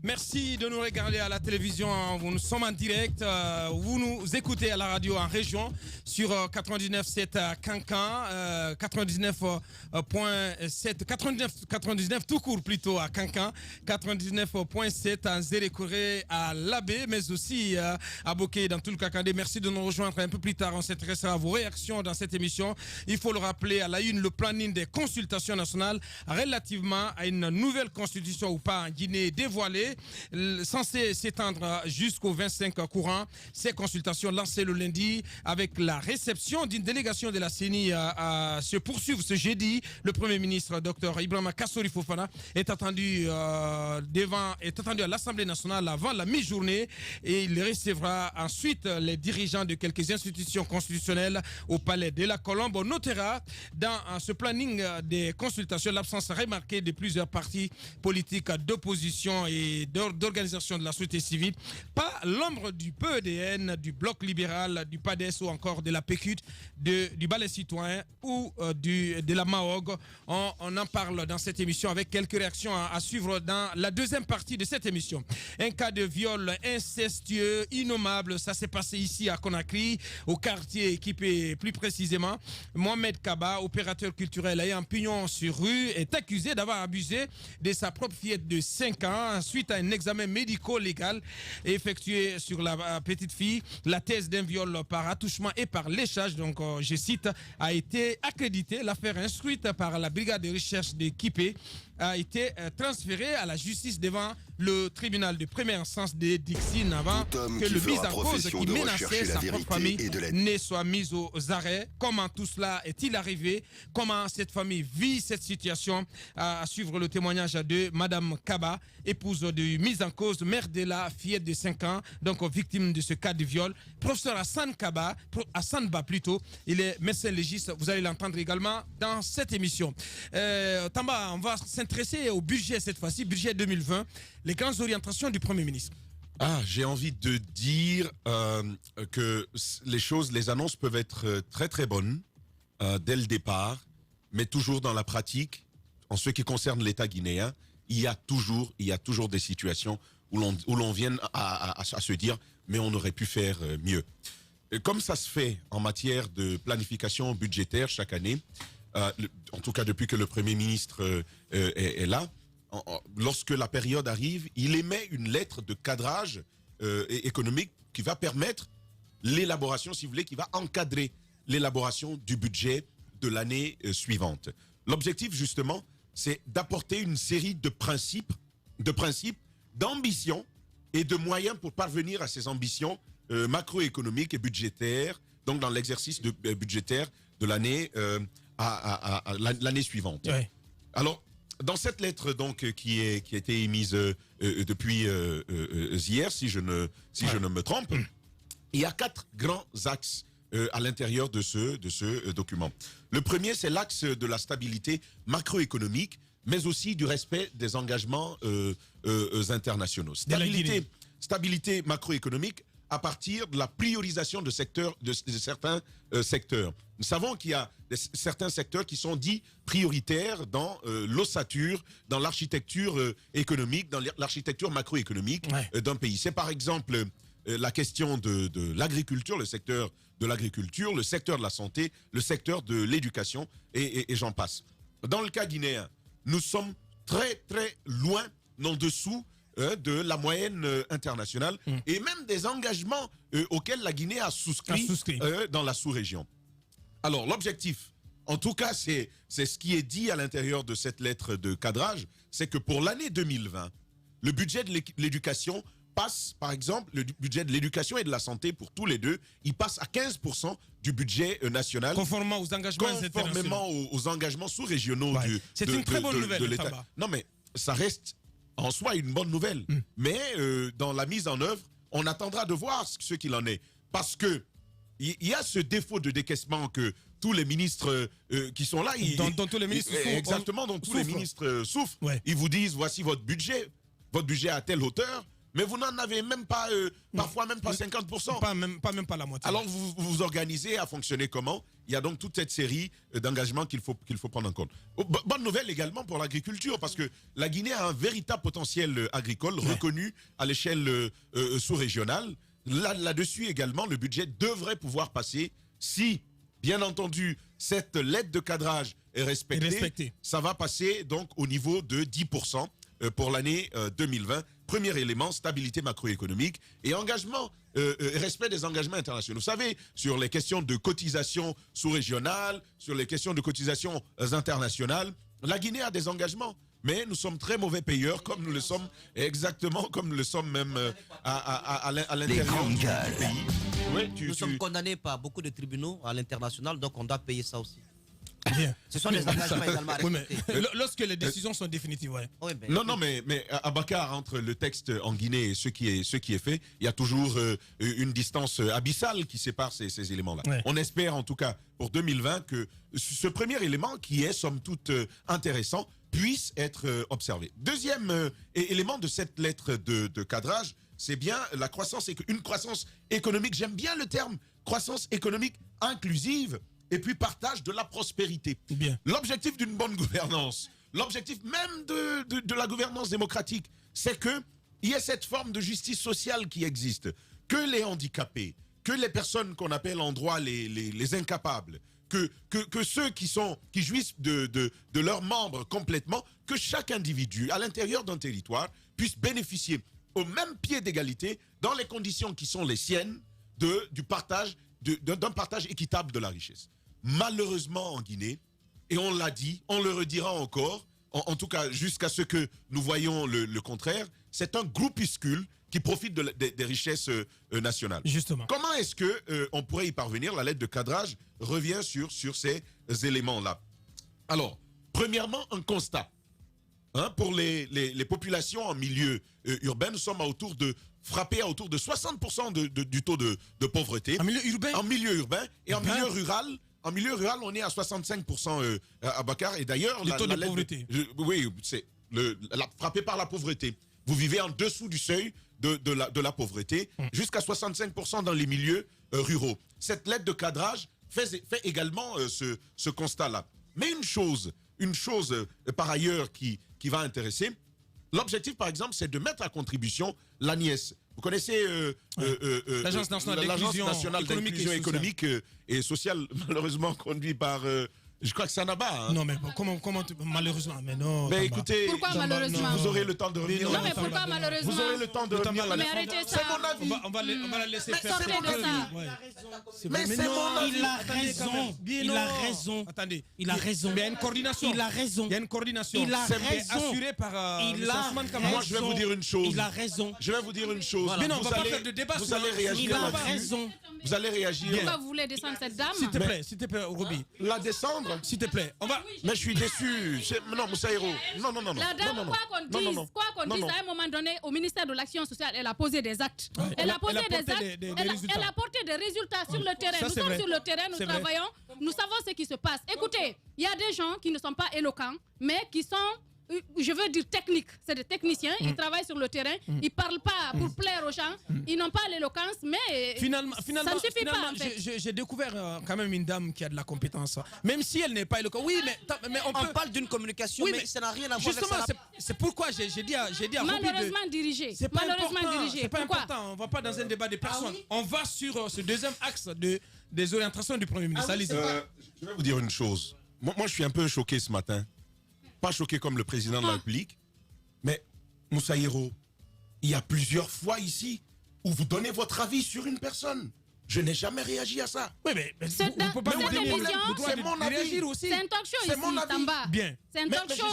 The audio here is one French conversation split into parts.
Merci de nous regarder à la télévision. Nous sommes en direct. Vous nous écoutez à la radio en région sur 99.7 à Cancan, 99.7, tout court plutôt à Cancan, 99.7 à Zérékoré, à Labé, mais aussi à Boké dans tout le Kakandé. Merci de nous rejoindre un peu plus tard. On s'intéressera à vos réactions dans cette émission. Il faut le rappeler, à la une, le planning des consultations nationales relativement à une nouvelle constitution ou pas en Guinée dévoilée, censée s'étendre jusqu'au 25 courant. Ces consultations lancées le lundi avec la réception d'une délégation de la CENI se poursuivent ce jeudi. Le Premier ministre, Dr Ibrahima Kassori Fofana, est attendu à l'Assemblée nationale avant la mi-journée et il recevra ensuite les dirigeants de quelques institutions constitutionnelles au palais de la Colombe. On notera dans ce planning des consultations l'absence remarquée de plusieurs partis politiques d'opposition et d'organisation de la société civile, pas l'ombre du PEDN, du Bloc libéral, du PADES ou encore de la PQT, du Balai citoyen ou de la MAOG. On en parle dans cette émission avec quelques réactions à suivre dans la deuxième partie de cette émission. Un cas de viol incestueux, innommable, ça s'est passé ici à Conakry, au quartier équipé plus précisément. Mohamed Kaba, opérateur culturel ayant pignon sur rue, est accusé d'avoir abusé de sa propre fillette de 5 ans suite à un examen médico-légal effectué sur la petite fille. La thèse d'un viol par attouchement et par léchage, donc je cite, a été accréditée. L'affaire instruite par la brigade de recherche de Kipé a été transférée à la justice devant le tribunal de première instance de Dixine avant que le mis en cause qui menaçait sa propre famille ne soit mis aux arrêts. Comment tout cela est-il arrivé? Comment cette famille vit cette situation? À suivre le témoignage de Madame Kaba, épouse de mise en cause, mère de la fillette de 5 ans, donc victime de ce cas de viol. Professeur Hassan Ba plutôt, il est médecin légiste, vous allez l'entendre également dans cette émission. Tamba, on va s'intéresser au budget cette fois-ci, budget 2020, les grandes orientations du Premier ministre. J'ai envie de dire que les annonces peuvent être très très bonnes dès le départ, mais toujours dans la pratique, en ce qui concerne l'État guinéen, il y a toujours des situations où l'on vient à se dire mais on aurait pu faire mieux. Et comme ça se fait en matière de planification budgétaire chaque année, en tout cas depuis que le Premier ministre est là, lorsque la période arrive, il émet une lettre de cadrage économique qui va permettre l'élaboration, si vous voulez, qui va encadrer l'élaboration du budget de l'année suivante. L'objectif, justement, c'est d'apporter une série de principes, d'ambitions et de moyens pour parvenir à ces ambitions macroéconomiques et budgétaires, donc dans l'exercice budgétaire de l'année l'année suivante. Ouais. Alors, dans cette lettre donc qui a été émise depuis hier, si je ne me trompe, il y a 4 grands axes à l'intérieur de ce document. Le premier, c'est l'axe de la stabilité macroéconomique, mais aussi du respect des engagements internationaux. Stabilité macroéconomique à partir de la priorisation de certains secteurs. Nous savons qu'il y a certains secteurs qui sont dits prioritaires dans l'ossature, dans l'architecture économique, dans l'architecture macroéconomique d'un pays. C'est par exemple la question de l'agriculture, le secteur de l'agriculture, le secteur de la santé, le secteur de l'éducation et j'en passe. Dans le cas guinéen, nous sommes très très loin en dessous de la moyenne internationale et même des engagements auxquels la Guinée a souscrit. Dans la sous-région. Alors l'objectif, en tout cas c'est ce qui est dit à l'intérieur de cette lettre de cadrage, c'est que pour l'année 2020, le budget de l'éducation passe, par exemple, le budget de l'éducation et de la santé pour tous les deux, il passe à 15% du budget national. Conformément aux engagements aux engagements sous-régionaux c'est une très bonne nouvelle de l'État. Non mais ça reste en soi une bonne nouvelle. Mais dans la mise en œuvre, on attendra de voir ce qu'il en est. Parce que il y a ce défaut de décaissement que tous les ministres qui sont là... dont tous les ministres souffrent. Exactement, dont tous les ministres souffrent. Ouais. Ils vous disent, voici votre budget à telle hauteur. mais vous n'en avez même pas, parfois même pas 50%. Pas la moitié. Alors vous vous organisez à fonctionner comment? Il y a donc toute cette série d'engagements qu'il faut prendre en compte. Bonne nouvelle également pour l'agriculture, parce que la Guinée a un véritable potentiel agricole reconnu à l'échelle sous-régionale. Là-dessus également, le budget devrait pouvoir passer si, bien entendu, cette lettre de cadrage est respectée. Ça va passer donc au niveau de 10% pour l'année 2020. Premier élément, stabilité macroéconomique et engagement, respect des engagements internationaux. Vous savez, sur les questions de cotisation sous-régionale, sur les questions de cotisation internationales, la Guinée a des engagements. Mais nous sommes très mauvais payeurs, comme nous le sommes, exactement comme nous le sommes même à l'intérieur du pays. Oui, nous sommes condamnés par beaucoup de tribunaux à l'international, donc on doit payer ça aussi. Bien. Ce sont des engagements également à respecter. Lorsque les décisions sont définitives, ouais. Oui, mais à Bakar, entre le texte en Guinée et ce qui est fait, il y a toujours une distance abyssale qui sépare ces éléments-là. Ouais. On espère en tout cas pour 2020 que ce premier élément, qui est somme toute intéressant, puisse être observé. Deuxième élément de cette lettre de cadrage, c'est bien une croissance économique. J'aime bien le terme croissance économique inclusive et puis partage de la prospérité. L'objectif d'une bonne gouvernance, l'objectif même de la gouvernance démocratique, c'est qu'il y ait cette forme de justice sociale qui existe, que les handicapés, que les personnes qu'on appelle en droit les incapables, que ceux qui jouissent de leurs membres complètement, que chaque individu à l'intérieur d'un territoire puisse bénéficier au même pied d'égalité dans les conditions qui sont les siennes d'un partage équitable de la richesse. Malheureusement en Guinée, et on l'a dit, on le redira encore, en tout cas jusqu'à ce que nous voyons le contraire, c'est un groupuscule qui profite des richesses nationales. Justement. Comment est-ce qu'on pourrait y parvenir? La lettre de cadrage revient sur ces éléments-là. Alors, premièrement, un constat. Pour les populations en milieu urbain, nous sommes frappés à autour de 60% du taux de pauvreté. En milieu urbain? En milieu urbain. Et en milieu rural, on est à 65% à Bakar. Et d'ailleurs, le taux de pauvreté. Oui, c'est frappé par la pauvreté. Vous vivez en dessous du seuil de la pauvreté, jusqu'à 65% dans les milieux ruraux. Cette lettre de cadrage fait également ce constat-là. Mais une chose par ailleurs qui va intéresser, l'objectif par exemple, c'est de mettre à contribution l'ANIES. Vous connaissez l'Agence nationale d'inclusion économique et sociale, malheureusement conduite par... je crois que c'est Sanaba. Non, mais comment malheureusement, mais non. Mais écoutez, pourquoi malheureusement? Vous aurez le temps de revenir. Non, mais pourquoi malheureusement? Vous aurez le temps de revenir. Mais arrêtez ça. C'est mon avis. On va la laisser faire. Sortez de ça. Mais c'est mon avis. Il a raison. Il a raison. Attendez. Il a raison. Mais il y a une coordination. Il a raison. Il y a une coordination. Il a raison. Assurée par il a raison. Moi, je vais vous dire une chose. Il a raison. Je vais vous dire une chose. Mais non, on va pas faire de débat. Vous allez réagir. Il a raison. Vous allez réagir. Pourquoi vous voulez descendre cette dame? S'il te plaît, Roby. La descendre? S'il te plaît. Mais je suis déçu. Non, Moussaïro. Non. La dame, quoi qu'on dise, à un moment donné, au ministère de l'Action sociale, elle a posé des actes. Elle a posé des actes. Elle a porté des résultats sur le terrain. Nous sommes sur le terrain, nous travaillons, nous savons ce qui se passe. Écoutez, il y a des gens qui ne sont pas éloquents, mais qui sont, je veux dire, techniques. C'est des techniciens, ils travaillent sur le terrain, ils ne parlent pas pour plaire aux gens, ils n'ont pas l'éloquence, mais finalement, ça ne suffit pas. En fait. J'ai découvert quand même une dame qui a de la compétence. Même si elle n'est pas éloquente. Oui, mais on parle d'une communication, mais ça n'a rien à voir avec ça. Justement, c'est pourquoi j'ai dit à malheureusement dirigé. C'est pas important. On ne va pas dans un débat des personnes. On va sur ce deuxième axe des orientations du Premier ministre. Je vais vous dire une chose. Moi, je suis un peu choqué ce matin. Pas choqué comme le président de la République, mais Moussaïro, il y a plusieurs fois ici où vous donnez votre avis sur une personne. Je n'ai jamais réagi à ça. Oui, mais c'est mon avis aussi. C'est un talk show ici, Tamba. Bien. C'est un talk show,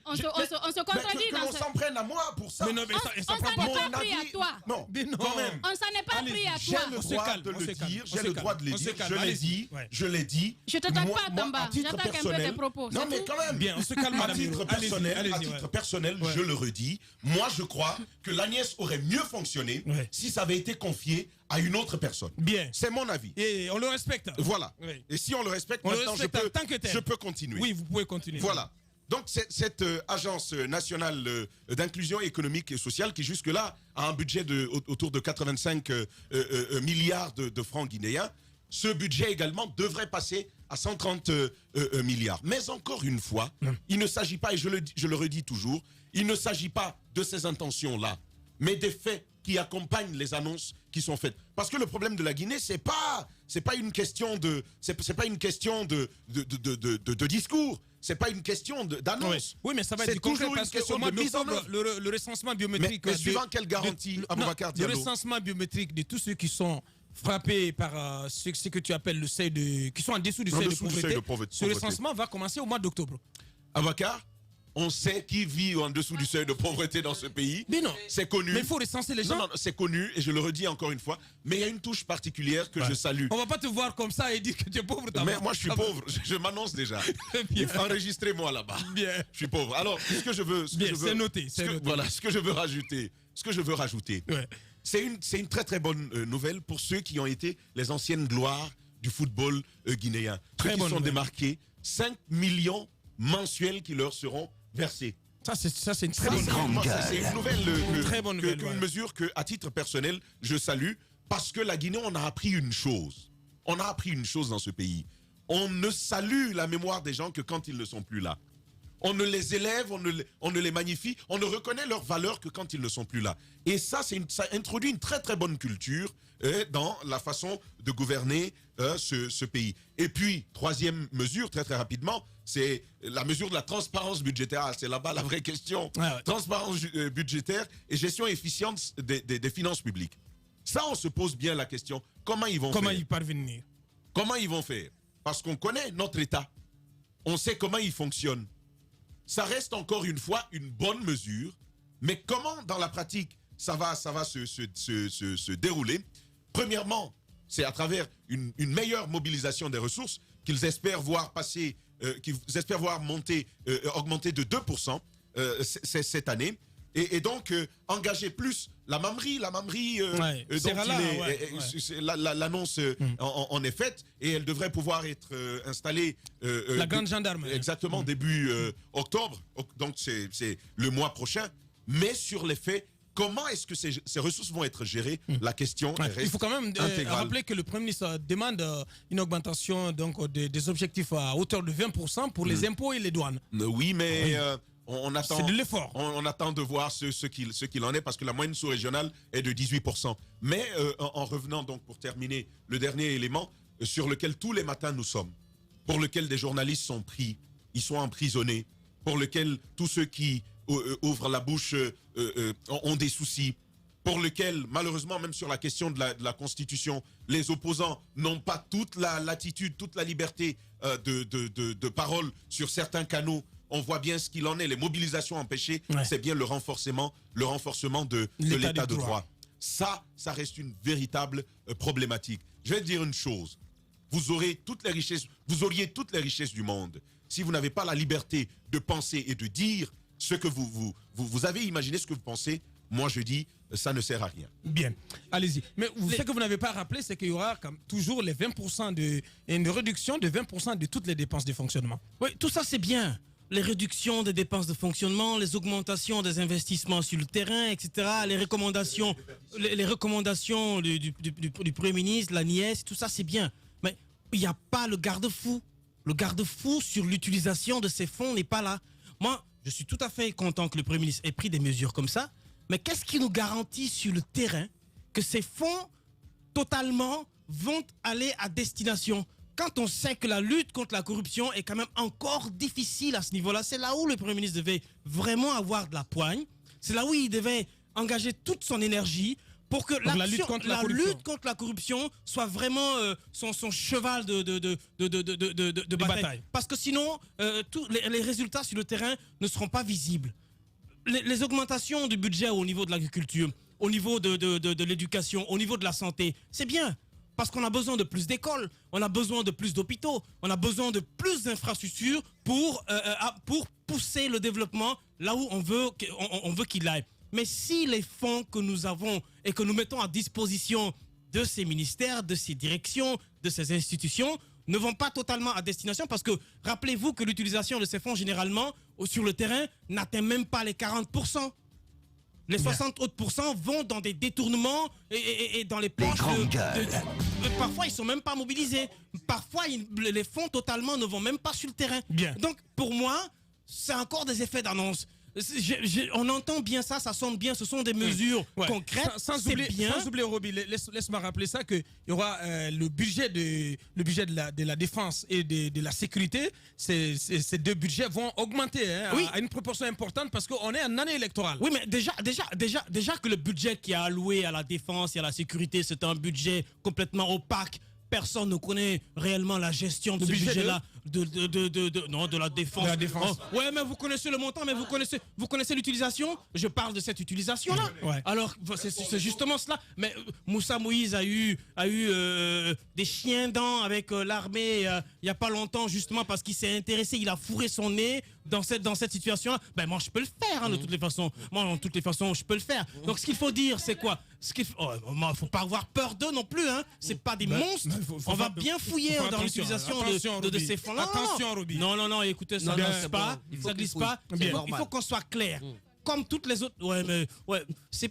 on se contredit dans on s'en prenne à moi pour ça. Mais non, mais on s'en est pas pris à toi. Non, quand même. On s'en est pas pris à toi. J'ai le droit de le dire, j'ai le droit de le dire. Je l'ai dit. Je te tape pas, Tamba. J'attaque un peu tes propos. Non, mais quand même. Bien, on se calme, à titre personnel, je le redis. Moi, je crois que l'Agnès aurait mieux fonctionné si ça avait été confié à une autre personne. Bien. C'est mon avis. Et on le respecte. Voilà. Et si on le respecte, maintenant, je peux continuer. Oui, vous pouvez continuer. Voilà. Donc cette agence nationale d'inclusion économique et sociale qui jusque-là a un budget autour de 85 milliards de francs guinéens, ce budget également devrait passer à 130 milliards. Mais encore une fois, il ne s'agit pas, et je le redis toujours, il ne s'agit pas de ces intentions-là, mais des faits qui accompagnent les annonces qui sont faites. Parce que le problème de la Guinée, c'est pas une question de discours. C'est pas une question d'annonce. Oui, mais ça va être du concret parce qu'au mois d'octobre, le recensement biométrique. Mais suivant quelle garantie, Aboubacar Diallo? Le recensement biométrique de tous ceux qui sont frappés par ce que tu appelles le seuil de, qui sont en dessous du seuil de pauvreté. Ce recensement va commencer au mois d'octobre. Aboubacar, on sait qui vit en dessous du seuil de pauvreté dans ce pays. Mais non. C'est connu. Mais il faut recenser les gens. Non, c'est connu et je le redis encore une fois. Mais il y a une touche particulière que je salue. On va pas te voir comme ça et dire que tu es pauvre. Mais moi, je suis pauvre. Je m'annonce déjà. Enregistrez-moi là-bas. Bien. Je suis pauvre. Alors, ce que je veux... C'est noté. Voilà, ce que je veux rajouter. Ouais. C'est une très très bonne nouvelle pour ceux qui ont été les anciennes gloires du football guinéen. Ceux qui sont démarqués, 5 millions mensuels qui leur seront versés. Ça, c'est une très bonne nouvelle. C'est une nouvelle, très bonne nouvelle, une mesure que, à titre personnel, je salue, parce que la Guinée, on a appris une chose. On a appris une chose dans ce pays. On ne salue la mémoire des gens que quand ils ne sont plus là. On ne les élève, on ne les magnifie, on ne reconnaît leur valeur que quand ils ne sont plus là. Et ça introduit une très très bonne culture dans la façon de gouverner ce pays. Et puis, troisième mesure, très très rapidement, c'est la mesure de la transparence budgétaire. Ah, c'est là-bas la vraie question. Ouais. Transparence budgétaire et gestion efficiente des finances publiques. Ça, on se pose bien la question. Comment ils vont faire? Comment y parvenir? Comment ils vont faire? Parce qu'on connaît notre État. On sait comment il fonctionne. Ça reste encore une fois une bonne mesure, mais comment dans la pratique ça va se dérouler? Premièrement, c'est à travers une meilleure mobilisation des ressources qu'ils espèrent voir passer, qu'ils espèrent voir augmenter de 2% cette année. Et donc, engager plus la mamrie l'annonce en est faite et elle devrait pouvoir être installée. La grande gendarmerie. Exactement, début octobre, donc c'est le mois prochain. Mais sur les faits, comment est-ce que ces ressources vont être gérées? La question reste. Il faut quand même rappeler que le Premier ministre demande une augmentation donc, des objectifs à hauteur de 20% pour les impôts et les douanes. Oui, mais... On attend, c'est de l'effort. On attend de voir ce qu'il en est parce que la moyenne sous-régionale est de 18%. Mais en revenant donc pour terminer, le dernier élément sur lequel tous les matins nous sommes, pour lequel des journalistes sont pris, ils sont emprisonnés, pour lequel tous ceux qui ouvrent la bouche ont des soucis, pour lequel malheureusement même sur la question de la Constitution, les opposants n'ont pas toute la latitude, toute la liberté de parole sur certains canaux. On voit bien ce qu'il en est. Les mobilisations empêchées, c'est bien le renforcement de l'état de droit. Ça reste une véritable problématique. Je vais te dire une chose. Vous auriez toutes les richesses du monde. Si vous n'avez pas la liberté de penser et de dire ce que vous avez imaginé, ce que vous pensez, moi je dis, ça ne sert à rien. Bien, allez-y. Mais ce que vous n'avez pas rappelé, c'est qu'il y aura comme toujours les 20% une réduction de 20% de toutes les dépenses de fonctionnement. Oui, tout ça c'est bien. Les réductions des dépenses de fonctionnement, les augmentations des investissements sur le terrain, etc., les recommandations du Premier ministre, la NIES, tout ça c'est bien. Mais il n'y a pas le garde-fou. Le garde-fou sur l'utilisation de ces fonds n'est pas là. Moi, je suis tout à fait content que le Premier ministre ait pris des mesures comme ça, mais qu'est-ce qui nous garantit sur le terrain que ces fonds totalement vont aller à destination ? Quand on sait que la lutte contre la corruption est quand même encore difficile à ce niveau-là, c'est là où le Premier ministre devait vraiment avoir de la poigne. C'est là où il devait engager toute son énergie pour que la lutte contre la corruption soit vraiment son cheval de bataille. Parce que sinon, les résultats sur le terrain ne seront pas visibles. Les augmentations du budget au niveau de l'agriculture, au niveau de l'éducation, au niveau de la santé, c'est bien. Parce qu'on a besoin de plus d'écoles, on a besoin de plus d'hôpitaux, on a besoin de plus d'infrastructures pour pousser le développement là où on veut qu'il aille. Mais si les fonds que nous avons et que nous mettons à disposition de ces ministères, de ces directions, de ces institutions, ne vont pas totalement à destination, parce que rappelez-vous que l'utilisation de ces fonds, généralement, sur le terrain n'atteint même pas les 40%. Les 60 autres pourcents vont dans des détournements et dans les poches parfois, ils ne sont même pas mobilisés. Parfois, les fonds totalement ne vont même pas sur le terrain. Bien. Donc, pour moi, c'est encore des effets d'annonce. On entend bien ça sonne bien, ce sont des mesures concrètes. Sans oublier, Roby, laisse-moi rappeler ça, qu'il y aura le budget de la défense et de la sécurité. Ces deux budgets vont augmenter à une proportion importante parce qu'on est en année électorale. Oui, mais déjà que le budget qui est alloué à la défense et à la sécurité, c'est un budget complètement opaque. Personne ne connaît réellement la gestion de ce budget-là de la défense. De la défense. Oh, ouais, mais vous connaissez le montant, mais vous connaissez l'utilisation. Je parle de cette utilisation-là. Ouais. Alors, c'est justement cela. Mais Moussa Moïse a eu des chiens dents avec l'armée il n'y a pas longtemps, justement parce qu'il s'est intéressé, il a fourré son nez dans cette situation-là. Ben moi, je peux le faire, de toutes les façons. Moi, de toutes les façons, je peux le faire. Donc, ce qu'il faut dire, c'est quoi? Il ne faut pas avoir peur d'eux non plus. C'est pas des monstres. On va bien fouiller dans l'utilisation de ces fonds-là. Attention, Roby. Non, écoutez, ça glisse pas. Ça glisse pas. Il faut qu'on soit clair. Comme toutes les autres.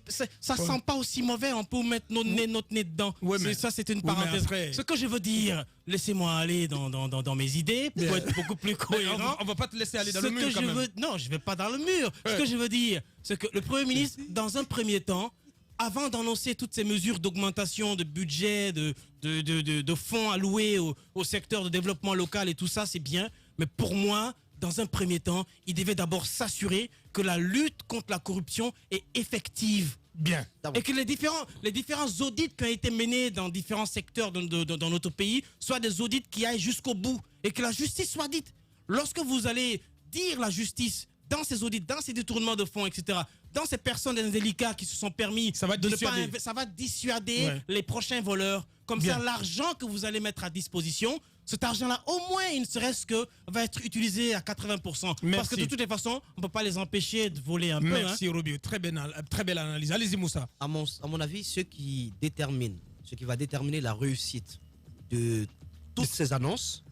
Ça sent pas aussi mauvais. On peut mettre notre nez dedans. Ça, c'est une parenthèse. Ce que je veux dire, laissez-moi aller dans mes idées pour être beaucoup plus cohérent. On va pas te laisser aller dans le mur quand même. Non, je vais pas dans le mur. Ce que je veux dire, c'est que le Premier ministre, dans un premier temps, avant d'annoncer toutes ces mesures d'augmentation de budget, de fonds alloués au secteur de développement local et tout ça, c'est bien. Mais pour moi, dans un premier temps, il devait d'abord s'assurer que la lutte contre la corruption est effective. Bien. Et que les différents audits qui ont été menés dans différents secteurs dans notre pays soient des audits qui aillent jusqu'au bout. Et que la justice soit dite. Lorsque vous allez dire la justice dans ces audits, dans ces détournements de fonds, etc., dans ces personnes indélicates qui se sont permis ça va dissuader les prochains voleurs. Comme ça, l'argent que vous allez mettre à disposition, cet argent-là, au moins, il ne serait-ce que, va être utilisé à 80%. Merci. Parce que de toutes les façons, on ne peut pas les empêcher de voler un peu. Merci, Roby. Très belle analyse. Allez-y, Moussa. À mon avis, ce qui va déterminer la réussite de toutes ces annonces,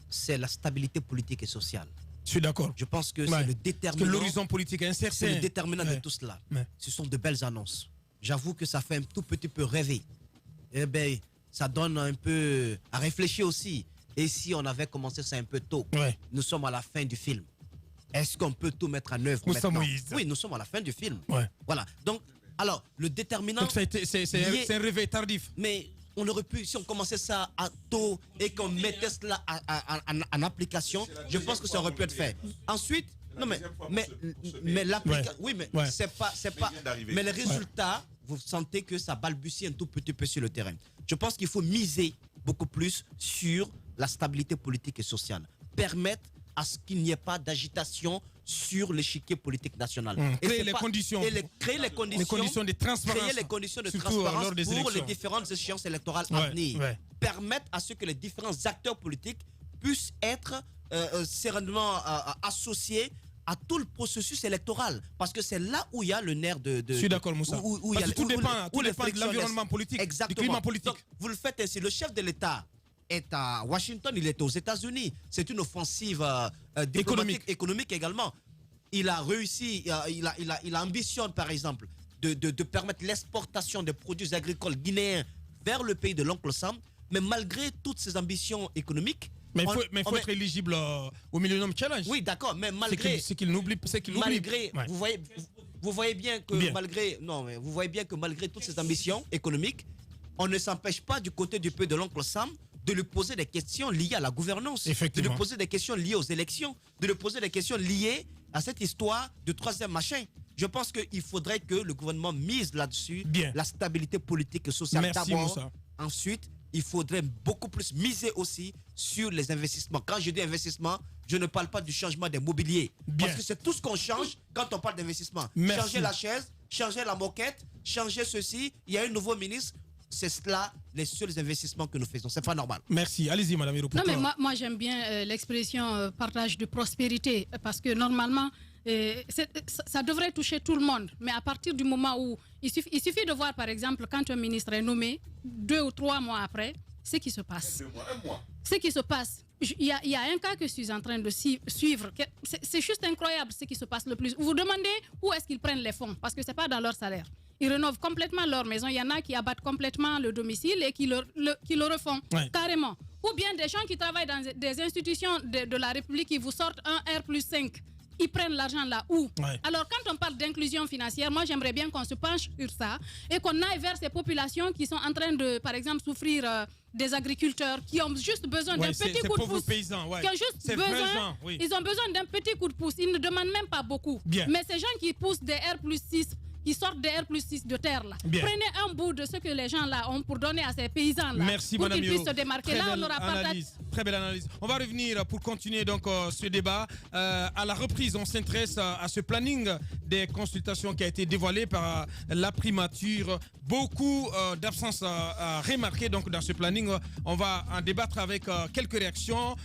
c'est la stabilité politique et sociale. Je suis d'accord. Je pense que c'est le déterminant. Que l'horizon politique est incertain. C'est le déterminant de tout cela. Ce sont de belles annonces. J'avoue que ça fait un tout petit peu rêver. Eh bien, ça donne un peu à réfléchir aussi. Et si on avait commencé ça un peu tôt, nous sommes à la fin du film. Est-ce qu'on peut tout mettre en œuvre maintenant? Oui, nous sommes à la fin du film. Voilà. Donc, alors, le déterminant... Donc, c'est un réveil tardif. Mais on aurait pu, si on commençait ça à tôt et qu'on mettait cela en application, je pense que ça aurait pu être fait. Ensuite, non mais l'application, oui, mais c'est pas, mais les résultats, vous sentez que ça balbutie un tout petit peu sur le terrain. Je pense qu'il faut miser beaucoup plus sur la stabilité politique et sociale, permettre à ce qu'il n'y ait pas d'agitation sur l'échiquier politique national. Créer les conditions de transparence. Créer les conditions de transparence pour les différentes échéances électorales à venir. Permettre à ce que les différents acteurs politiques puissent être sereinement associés à tout le processus électoral. Parce que c'est là où il y a le nerf de... Je suis d'accord, Moussa. Tout dépend de l'environnement politique, du climat politique. Donc, vous le faites ainsi. Le chef de l'État est à Washington, il est aux États-Unis. C'est une offensive économique également. Il a réussi, il ambitionne par exemple de permettre l'exportation des produits agricoles guinéens vers le pays de l'oncle Sam. Mais malgré toutes ces ambitions économiques, mais il faut être éligible au Millennium Challenge. Oui, d'accord, mais malgré... C'est qu'il n'oublie pas. Malgré, vous voyez bien que malgré toutes ces ambitions économiques, on ne s'empêche pas du côté du pays de l'oncle Sam de lui poser des questions liées à la gouvernance, de lui poser des questions liées aux élections, de lui poser des questions liées à cette histoire de troisième machin. Je pense qu'il faudrait que le gouvernement mise là-dessus, la stabilité politique et sociale d'abord. Ensuite, il faudrait beaucoup plus miser aussi sur les investissements. Quand je dis investissement, je ne parle pas du changement des mobiliers. Parce que c'est tout ce qu'on change quand on parle d'investissement. Changer la chaise, changer la moquette, changer ceci. Il y a un nouveau ministre. C'est cela les seuls investissements que nous faisons. C'est pas normal. Merci. Allez-y, Madame Hiro. Non, mais moi j'aime bien l'expression partage de prospérité. Parce que normalement, ça devrait toucher tout le monde. Mais à partir du moment où... Il suffit de voir, par exemple, quand un ministre est nommé, 2 ou 3 mois après, ce qui se passe. Ce qui se passe. il y a un cas que je suis en train de suivre. C'est juste incroyable ce qui se passe le plus. Vous vous demandez où est-ce qu'ils prennent les fonds, parce que ce n'est pas dans leur salaire. Ils rénovent complètement leur maison. Il y en a qui abattent complètement le domicile et qui le refont carrément. Ou bien des gens qui travaillent dans des institutions de la République qui vous sortent un R+5. Ils prennent l'argent là où? Alors, quand on parle d'inclusion financière, moi, j'aimerais bien qu'on se penche sur ça et qu'on aille vers ces populations qui sont en train de, par exemple, souffrir des agriculteurs qui ont juste besoin d'un petit coup de pouce. Paysans, qui ont juste besoin, ils ont besoin d'un petit coup de pouce. Ils ne demandent même pas beaucoup. Mais ces gens qui poussent des R+6, qui sortent des R+6 de terre là. Prenez un bout de ce que les gens là ont pour donner à ces paysans là. Merci, pour Madame qu'ils puissent se démarquer. Là, on aura pas très belle analyse. On va revenir pour continuer donc ce débat. À la reprise, on s'intéresse à ce planning des consultations qui a été dévoilé par la primature. Beaucoup d'absences à remarquer donc dans ce planning. On va en débattre avec quelques réactions,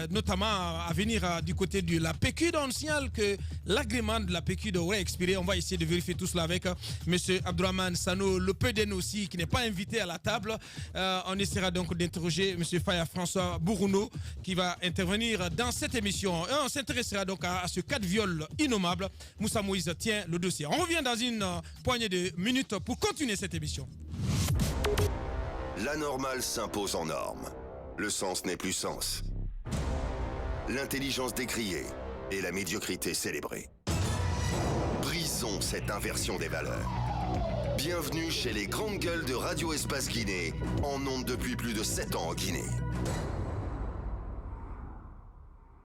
notamment à venir du côté de la PQ. On signale que l'agrément de la PQ devrait expirer. On va essayer de vérifier tout cela avec M. Abdourahmane Sano, le PDN aussi, qui n'est pas invité à la table. On essaiera donc d'interroger M. Faya François Bourouno, qui va intervenir dans cette émission. Et on s'intéressera donc à ce cas de viol innommable. Moussa Moïse tient le dossier. On revient dans une poignée de minutes pour continuer cette émission. La normale s'impose en norme. Le sens n'est plus sens. L'intelligence décriée et la médiocrité célébrée. Brisons cette inversion des valeurs. Bienvenue chez les grandes gueules de Radio Espace Guinée, en ondes depuis plus de 7 ans en Guinée.